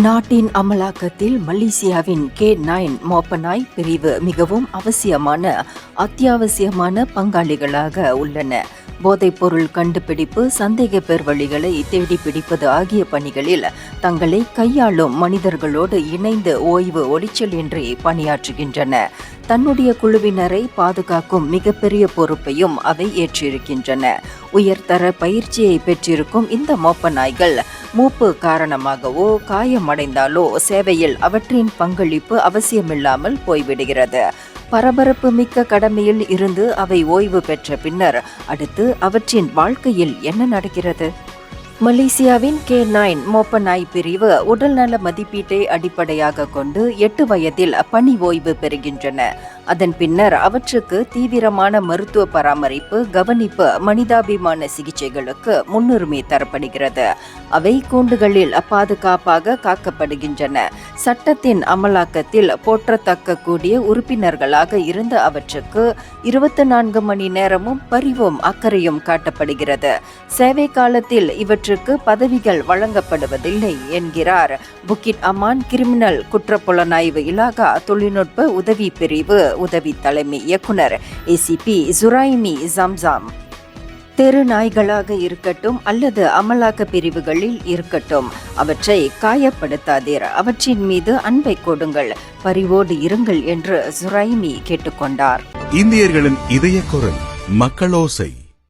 நாட்டின் அமலாக்கத்தில் மலேசியாவின் K9 மோப்ப நாய் பிரிவு மிகவும் அத்தியாவசியமான பங்காளிகளாக உள்ளன. போதைப்பொருள் கண்டுபிடிப்பு, சந்தேக பேர்வழிகளை தேடி பிடிப்பது ஆகிய பணிகளில் தங்களை கையாளும் மனிதர்களோடு இணைந்து ஓய்வு ஒளிச்சல் இன்றி பணியாற்றுகின்றன. தன்னுடைய குழுவினரை பாதுகாக்கும் மிகப்பெரிய பொறுப்பையும் அவை ஏற்றிருக்கின்றன. உயர்தர பயிற்சியை பெற்றிருக்கும் இந்த மோப்ப நாய்கள் மூப்பு காரணமாகவோ காயமடைந்தாலோ சேவையில் அவற்றின் பங்களிப்பு அவசியமில்லாமல் போய்விடுகிறது. பரபரப்பு மிக்க கடமையில் இருந்து அவை ஓய்வு பெற்ற பின்னர் அடுத்து அவற்றின் வாழ்க்கையில் என்ன நடக்கிறது? மலேசியாவின் K9 மோப்ப நாய் பிரிவு உடல்நல மதிப்பீட்டை அடிப்படையாக கொண்டு 8 வயதில் பணி ஓய்வு பெறுகின்றன. அதன் பின்னர் அவற்றுக்கு தீவிரமான மருத்துவ பராமரிப்பு, கவனிப்பு, மனிதாபிமான சிகிச்சைகளுக்கு முன்னுரிமை தரப்படுகிறது. அவை கூண்டுகளில் பாதுகாப்பாக காக்கப்படுகின்றன. சட்டத்தின் அமலாக்கத்தில் போற்றத்தக்க கூடிய உறுப்பினர்களாக இருந்த அவற்றுக்கு 24 மணி நேரமும் பரிவும் அக்கறையும் காட்டப்படுகிறது. சேவை காலத்தில் இவற்றுக்கு பதவிகள் வழங்கப்படுவதில்லை என்கிறார் புக்கிட் அமான் கிரிமினல் குற்றப்புலனாய்வு இலாகா தொழில்நுட்ப உதவி பிரிவு உதவி தலைமை இயக்குனர் ACP ஜுரைமி ஜம்சாம். தெரு நாய்களாக இருக்கட்டும் அல்லது அமலாக்க பிரிவுகளில் இருக்கட்டும், அவற்றை காயப்படுத்தாதீர், அவற்றின் மீது அன்பை கொடுங்கள், பரிவோடு இருங்கள் என்று ஜுரைமி கேட்டுக்கொண்டார். இந்தியர்களின் இதய குரல் மக்களோசை.